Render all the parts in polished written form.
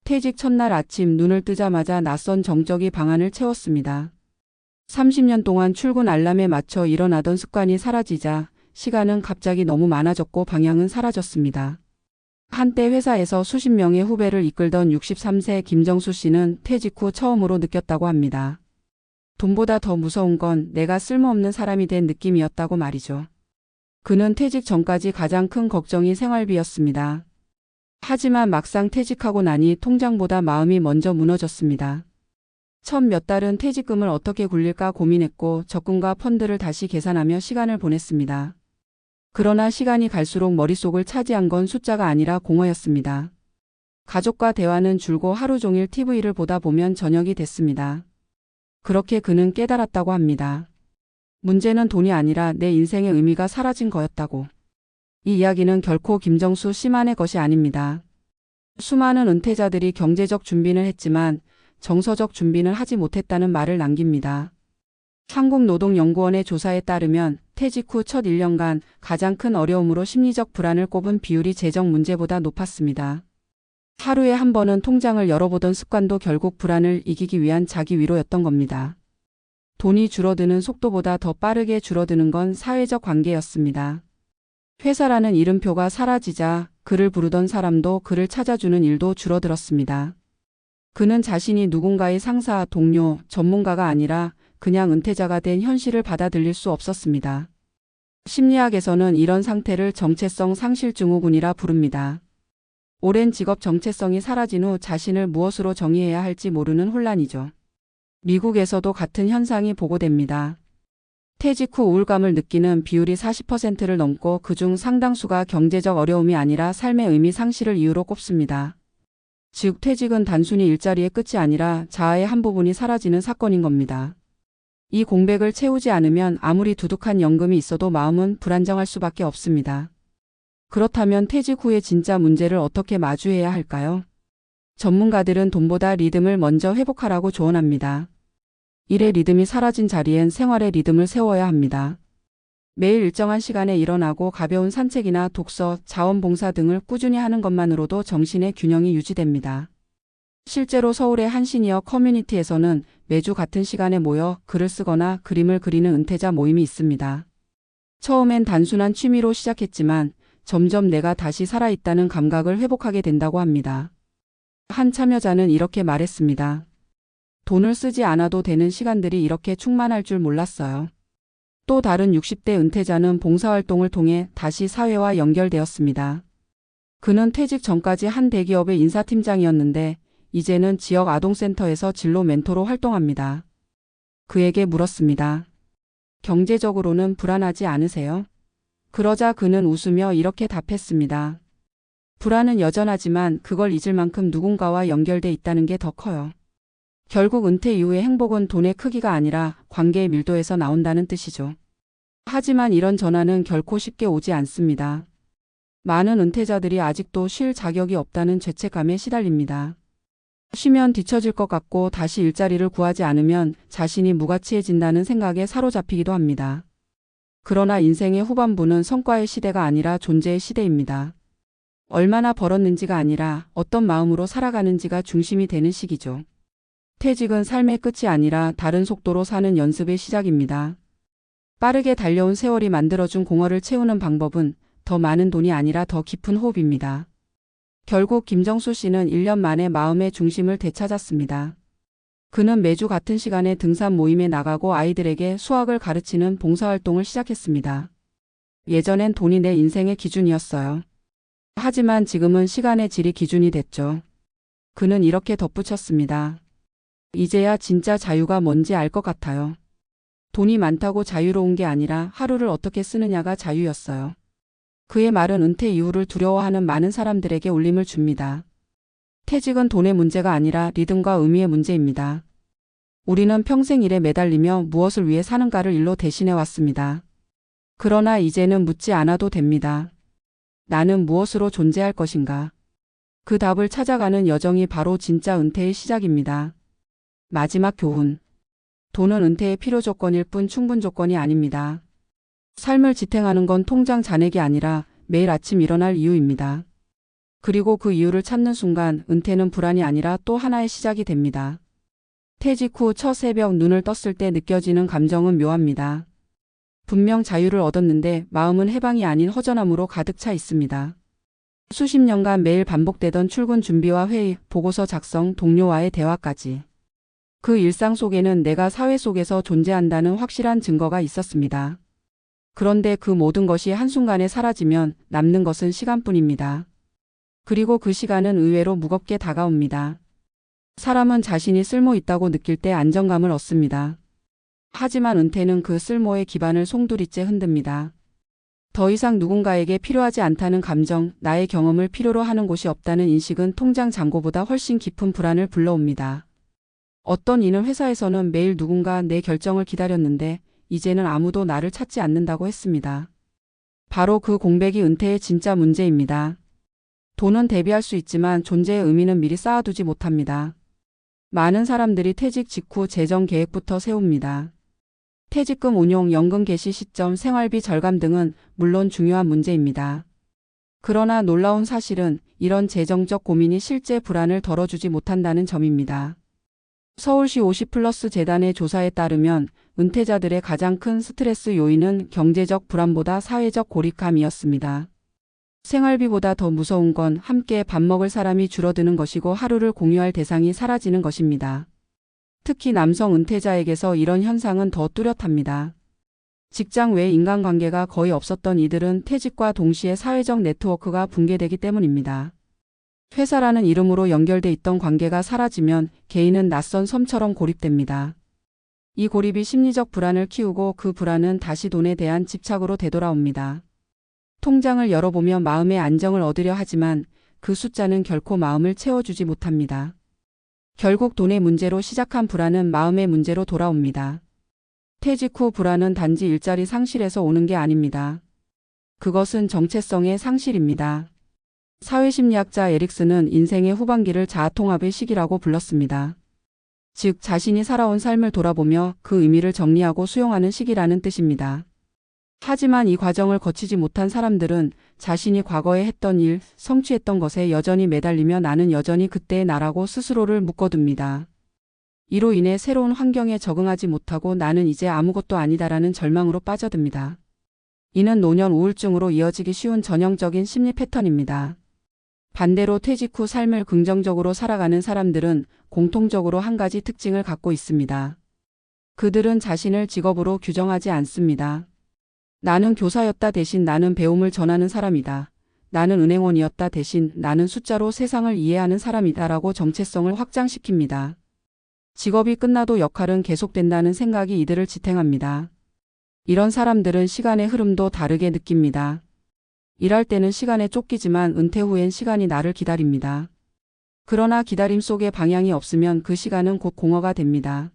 퇴직 첫날 아침 눈을 뜨자마자 낯선 정적이 방안을 채웠습니다. 30년 동안 출근 알람에 맞춰 일어나던 습관이 사라지자 시간은 갑자기 너무 많아졌고 방향은 사라졌습니다. 한때 회사에서 수십 명의 후배를 이끌던 63세 김정수 씨는 퇴직 후 처음으로 느꼈다고 합니다. 돈보다 더 무서운 건 내가 쓸모없는 사람이 된 느낌이었다고 말이죠. 그는 퇴직 전까지 가장 큰 걱정이 생활비였습니다. 하지만 막상 퇴직하고 나니 통장보다 마음이 먼저 무너졌습니다. 첫 몇 달은 퇴직금을 어떻게 굴릴까 고민했고 적금과 펀드를 다시 계산하며 시간을 보냈습니다. 그러나 시간이 갈수록 머릿속을 차지한 건 숫자가 아니라 공허였습니다. 가족과 대화는 줄고 하루 종일 TV를 보다 보면 저녁이 됐습니다. 그렇게 그는 깨달았다고 합니다. 문제는 돈이 아니라 내 인생의 의미가 사라진 거였다고. 이 이야기는 결코 김정수 씨만의 것이 아닙니다. 수많은 은퇴자들이 경제적 준비는 했지만 정서적 준비는 하지 못했다는 말을 남깁니다. 한국노동연구원의 조사에 따르면 퇴직 후 첫 1년간 가장 큰 어려움으로 심리적 불안을 꼽은 비율이 재정 문제보다 높았습니다. 하루에 한 번은 통장을 열어보던 습관도 결국 불안을 이기기 위한 자기 위로였던 겁니다. 돈이 줄어드는 속도보다 더 빠르게 줄어드는 건 사회적 관계였습니다. 회사라는 이름표가 사라지자 그를 부르던 사람도 그를 찾아주는 일도 줄어들었습니다. 그는 자신이 누군가의 상사, 동료, 전문가가 아니라 그냥 은퇴자가 된 현실을 받아들일 수 없었습니다. 심리학에서는 이런 상태를 정체성 상실 증후군이라 부릅니다. 오랜 직업 정체성이 사라진 후 자신을 무엇으로 정의해야 할지 모르는 혼란이죠. 미국에서도 같은 현상이 보고됩니다. 퇴직 후 우울감을 느끼는 비율이 40%를 넘고 그중 상당수가 경제적 어려움이 아니라 삶의 의미 상실을 이유로 꼽습니다. 즉 퇴직은 단순히 일자리의 끝이 아니라 자아의 한 부분이 사라지는 사건인 겁니다. 이 공백을 채우지 않으면 아무리 두둑한 연금이 있어도 마음은 불안정할 수밖에 없습니다. 그렇다면 퇴직 후의 진짜 문제를 어떻게 마주해야 할까요? 전문가들은 돈보다 리듬을 먼저 회복하라고 조언합니다. 일의 리듬이 사라진 자리엔 생활의 리듬을 세워야 합니다. 매일 일정한 시간에 일어나고 가벼운 산책이나 독서, 자원봉사 등을 꾸준히 하는 것만으로도 정신의 균형이 유지됩니다. 실제로 서울의 한 시니어 커뮤니티에서는 매주 같은 시간에 모여 글을 쓰거나 그림을 그리는 은퇴자 모임이 있습니다. 처음엔 단순한 취미로 시작했지만 점점 내가 다시 살아있다는 감각을 회복하게 된다고 합니다. 한 참여자는 이렇게 말했습니다. 돈을 쓰지 않아도 되는 시간들이 이렇게 충만할 줄 몰랐어요. 또 다른 60대 은퇴자는 봉사활동을 통해 다시 사회와 연결되었습니다. 그는 퇴직 전까지 한 대기업의 인사팀장이었는데 이제는 지역 아동센터에서 진로 멘토로 활동합니다. 그에게 물었습니다. 경제적으로는 불안하지 않으세요? 그러자 그는 웃으며 이렇게 답했습니다. 불안은 여전하지만 그걸 잊을 만큼 누군가와 연결돼 있다는 게 더 커요. 결국 은퇴 이후의 행복은 돈의 크기가 아니라 관계의 밀도에서 나온다는 뜻이죠. 하지만 이런 전환은 결코 쉽게 오지 않습니다. 많은 은퇴자들이 아직도 쉴 자격이 없다는 죄책감에 시달립니다. 쉬면 뒤처질 것 같고 다시 일자리를 구하지 않으면 자신이 무가치해진다는 생각에 사로잡히기도 합니다. 그러나 인생의 후반부는 성과의 시대가 아니라 존재의 시대입니다. 얼마나 벌었는지가 아니라 어떤 마음으로 살아가는지가 중심이 되는 시기죠. 퇴직은 삶의 끝이 아니라 다른 속도로 사는 연습의 시작입니다. 빠르게 달려온 세월이 만들어준 공허를 채우는 방법은 더 많은 돈이 아니라 더 깊은 호흡입니다. 결국 김정수 씨는 1년 만에 마음의 중심을 되찾았습니다. 그는 매주 같은 시간에 등산 모임에 나가고 아이들에게 수학을 가르치는 봉사활동을 시작했습니다. 예전엔 돈이 내 인생의 기준이었어요. 하지만 지금은 시간의 질이 기준이 됐죠. 그는 이렇게 덧붙였습니다. 이제야 진짜 자유가 뭔지 알 것 같아요. 돈이 많다고 자유로운 게 아니라 하루를 어떻게 쓰느냐가 자유였어요. 그의 말은 은퇴 이후를 두려워하는 많은 사람들에게 울림을 줍니다. 퇴직은 돈의 문제가 아니라 리듬과 의미의 문제입니다. 우리는 평생 일에 매달리며 무엇을 위해 사는가를 일로 대신해 왔습니다. 그러나 이제는 묻지 않아도 됩니다. 나는 무엇으로 존재할 것인가? 그 답을 찾아가는 여정이 바로 진짜 은퇴의 시작입니다. 마지막 교훈. 돈은 은퇴의 필요 조건일 뿐 충분 조건이 아닙니다. 삶을 지탱하는 건 통장 잔액이 아니라 매일 아침 일어날 이유입니다. 그리고 그 이유를 찾는 순간 은퇴는 불안이 아니라 또 하나의 시작이 됩니다. 퇴직 후 첫 새벽 눈을 떴을 때 느껴지는 감정은 묘합니다. 분명 자유를 얻었는데 마음은 해방이 아닌 허전함으로 가득 차 있습니다. 수십 년간 매일 반복되던 출근 준비와 회의, 보고서 작성, 동료와의 대화까지. 그 일상 속에는 내가 사회 속에서 존재한다는 확실한 증거가 있었습니다. 그런데 그 모든 것이 한순간에 사라지면 남는 것은 시간뿐입니다. 그리고 그 시간은 의외로 무겁게 다가옵니다. 사람은 자신이 쓸모 있다고 느낄 때 안정감을 얻습니다. 하지만 은퇴는 그 쓸모의 기반을 송두리째 흔듭니다. 더 이상 누군가에게 필요하지 않다는 감정, 나의 경험을 필요로 하는 곳이 없다는 인식은 통장 잔고보다 훨씬 깊은 불안을 불러옵니다. 어떤 이는 회사에서는 매일 누군가 내 결정을 기다렸는데 이제는 아무도 나를 찾지 않는다고 했습니다. 바로 그 공백이 은퇴의 진짜 문제입니다. 돈은 대비할 수 있지만 존재의 의미는 미리 쌓아두지 못합니다. 많은 사람들이 퇴직 직후 재정 계획부터 세웁니다. 퇴직금 운용, 연금 개시 시점, 생활비 절감 등은 물론 중요한 문제입니다. 그러나 놀라운 사실은 이런 재정적 고민이 실제 불안을 덜어주지 못한다는 점입니다. 서울시 50플러스 재단의 조사에 따르면 은퇴자들의 가장 큰 스트레스 요인은 경제적 불안보다 사회적 고립감이었습니다. 생활비보다 더 무서운 건 함께 밥 먹을 사람이 줄어드는 것이고 하루를 공유할 대상이 사라지는 것입니다. 특히 남성 은퇴자에게서 이런 현상은 더 뚜렷합니다. 직장 외 인간관계가 거의 없었던 이들은 퇴직과 동시에 사회적 네트워크가 붕괴되기 때문입니다. 회사라는 이름으로 연결돼 있던 관계가 사라지면 개인은 낯선 섬처럼 고립됩니다. 이 고립이 심리적 불안을 키우고 그 불안은 다시 돈에 대한 집착으로 되돌아옵니다. 통장을 열어보며 마음의 안정을 얻으려 하지만 그 숫자는 결코 마음을 채워주지 못합니다. 결국 돈의 문제로 시작한 불안은 마음의 문제로 돌아옵니다. 퇴직 후 불안은 단지 일자리 상실에서 오는 게 아닙니다. 그것은 정체성의 상실입니다. 사회심리학자 에릭슨은 인생의 후반기를 자아통합의 시기라고 불렀습니다. 즉, 자신이 살아온 삶을 돌아보며 그 의미를 정리하고 수용하는 시기라는 뜻입니다. 하지만 이 과정을 거치지 못한 사람들은 자신이 과거에 했던 일, 성취했던 것에 여전히 매달리며 나는 여전히 그때의 나라고 스스로를 묶어둡니다. 이로 인해 새로운 환경에 적응하지 못하고 나는 이제 아무것도 아니다라는 절망으로 빠져듭니다. 이는 노년 우울증으로 이어지기 쉬운 전형적인 심리 패턴입니다. 반대로 퇴직 후 삶을 긍정적으로 살아가는 사람들은 공통적으로 한 가지 특징을 갖고 있습니다. 그들은 자신을 직업으로 규정하지 않습니다. 나는 교사였다 대신 나는 배움을 전하는 사람이다. 나는 은행원이었다 대신 나는 숫자로 세상을 이해하는 사람이다 라고 정체성을 확장시킵니다. 직업이 끝나도 역할은 계속된다는 생각이 이들을 지탱합니다. 이런 사람들은 시간의 흐름도 다르게 느낍니다. 일할 때는 시간에 쫓기지만 은퇴 후엔 시간이 나를 기다립니다. 그러나 기다림 속에 방향이 없으면 그 시간은 곧 공허가 됩니다.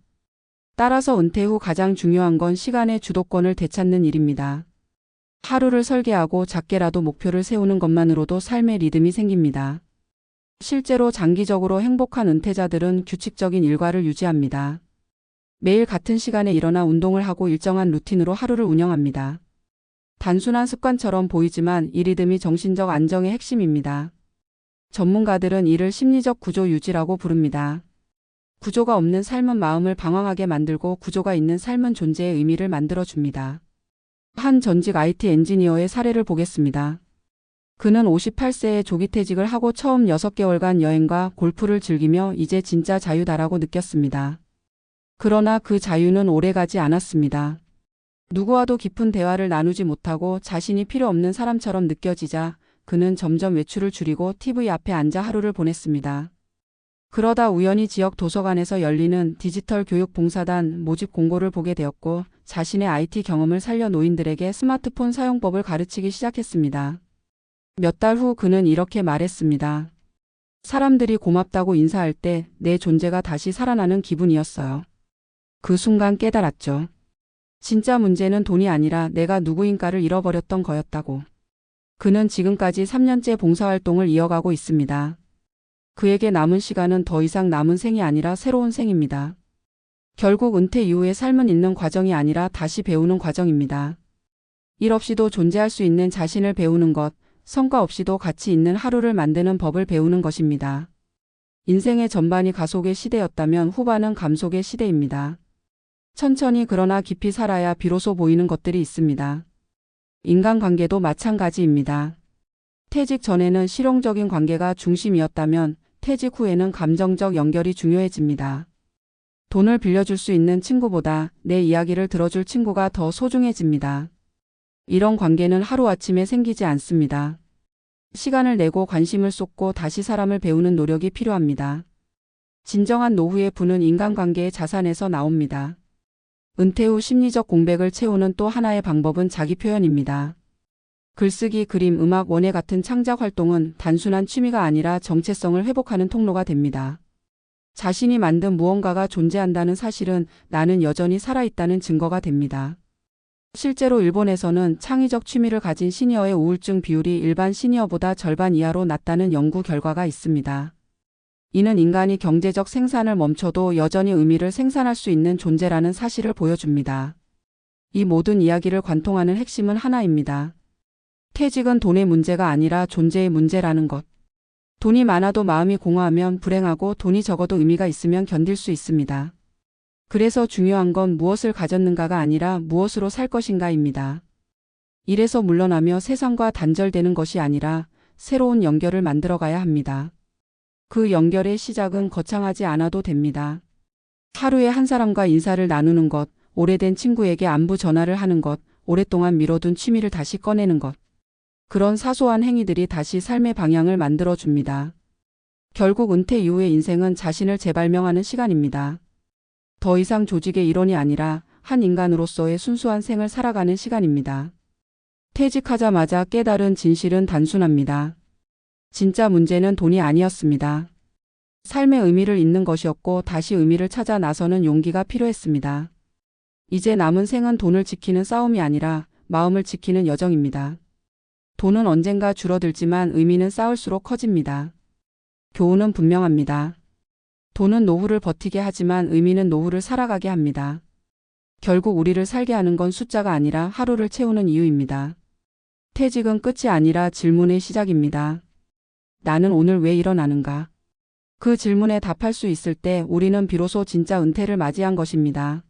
따라서 은퇴 후 가장 중요한 건 시간의 주도권을 되찾는 일입니다. 하루를 설계하고 작게라도 목표를 세우는 것만으로도 삶의 리듬이 생깁니다. 실제로 장기적으로 행복한 은퇴자들은 규칙적인 일과를 유지합니다. 매일 같은 시간에 일어나 운동을 하고 일정한 루틴으로 하루를 운영합니다. 단순한 습관처럼 보이지만 이 리듬이 정신적 안정의 핵심입니다. 전문가들은 이를 심리적 구조 유지라고 부릅니다. 구조가 없는 삶은 마음을 방황하게 만들고 구조가 있는 삶은 존재의 의미를 만들어줍니다. 한 전직 IT 엔지니어의 사례를 보겠습니다. 그는 58세에 조기퇴직을 하고 처음 6개월간 여행과 골프를 즐기며 이제 진짜 자유다라고 느꼈습니다. 그러나 그 자유는 오래가지 않았습니다. 누구와도 깊은 대화를 나누지 못하고 자신이 필요 없는 사람처럼 느껴지자 그는 점점 외출을 줄이고 TV 앞에 앉아 하루를 보냈습니다. 그러다 우연히 지역 도서관에서 열리는 디지털 교육 봉사단 모집 공고를 보게 되었고 자신의 IT 경험을 살려 노인들에게 스마트폰 사용법을 가르치기 시작했습니다. 몇 달 후 그는 이렇게 말했습니다. 사람들이 고맙다고 인사할 때 내 존재가 다시 살아나는 기분이었어요. 그 순간 깨달았죠. 진짜 문제는 돈이 아니라 내가 누구인가를 잃어버렸던 거였다고. 그는 지금까지 3년째 봉사활동을 이어가고 있습니다. 그에게 남은 시간은 더 이상 남은 생이 아니라 새로운 생입니다. 결국 은퇴 이후의 삶은 잃는 과정이 아니라 다시 배우는 과정입니다. 일 없이도 존재할 수 있는 자신을 배우는 것, 성과 없이도 가치 있는 하루를 만드는 법을 배우는 것입니다. 인생의 전반이 가속의 시대였다면 후반은 감속의 시대입니다. 천천히 그러나 깊이 살아야 비로소 보이는 것들이 있습니다. 인간관계도 마찬가지입니다. 퇴직 전에는 실용적인 관계가 중심이었다면 퇴직 후에는 감정적 연결이 중요해집니다. 돈을 빌려줄 수 있는 친구보다 내 이야기를 들어줄 친구가 더 소중해집니다. 이런 관계는 하루아침에 생기지 않습니다. 시간을 내고 관심을 쏟고 다시 사람을 배우는 노력이 필요합니다. 진정한 노후의 부는 인간관계의 자산에서 나옵니다. 은퇴 후 심리적 공백을 채우는 또 하나의 방법은 자기 표현입니다. 글쓰기, 그림, 음악, 원예 같은 창작 활동은 단순한 취미가 아니라 정체성을 회복하는 통로가 됩니다. 자신이 만든 무언가가 존재한다는 사실은 나는 여전히 살아있다는 증거가 됩니다. 실제로 일본에서는 창의적 취미를 가진 시니어의 우울증 비율이 일반 시니어보다 절반 이하로 낮다는 연구 결과가 있습니다. 이는 인간이 경제적 생산을 멈춰도 여전히 의미를 생산할 수 있는 존재라는 사실을 보여줍니다. 이 모든 이야기를 관통하는 핵심은 하나입니다. 퇴직은 돈의 문제가 아니라 존재의 문제라는 것. 돈이 많아도 마음이 공허하면 불행하고 돈이 적어도 의미가 있으면 견딜 수 있습니다. 그래서 중요한 건 무엇을 가졌는가가 아니라 무엇으로 살 것인가입니다. 일에서 물러나며 세상과 단절되는 것이 아니라 새로운 연결을 만들어가야 합니다. 그 연결의 시작은 거창하지 않아도 됩니다. 하루에 한 사람과 인사를 나누는 것, 오래된 친구에게 안부 전화를 하는 것, 오랫동안 미뤄둔 취미를 다시 꺼내는 것. 그런 사소한 행위들이 다시 삶의 방향을 만들어줍니다. 결국 은퇴 이후의 인생은 자신을 재발명하는 시간입니다. 더 이상 조직의 일원이 아니라 한 인간으로서의 순수한 생을 살아가는 시간입니다. 퇴직하자마자 깨달은 진실은 단순합니다. 진짜 문제는 돈이 아니었습니다. 삶의 의미를 잇는 것이었고 다시 의미를 찾아 나서는 용기가 필요했습니다. 이제 남은 생은 돈을 지키는 싸움이 아니라 마음을 지키는 여정입니다. 돈은 언젠가 줄어들지만 의미는 쌓을수록 커집니다. 교훈은 분명합니다. 돈은 노후를 버티게 하지만 의미는 노후를 살아가게 합니다. 결국 우리를 살게 하는 건 숫자가 아니라 하루를 채우는 이유입니다. 퇴직은 끝이 아니라 질문의 시작입니다. 나는 오늘 왜 일어나는가? 그 질문에 답할 수 있을 때 우리는 비로소 진짜 은퇴를 맞이한 것입니다.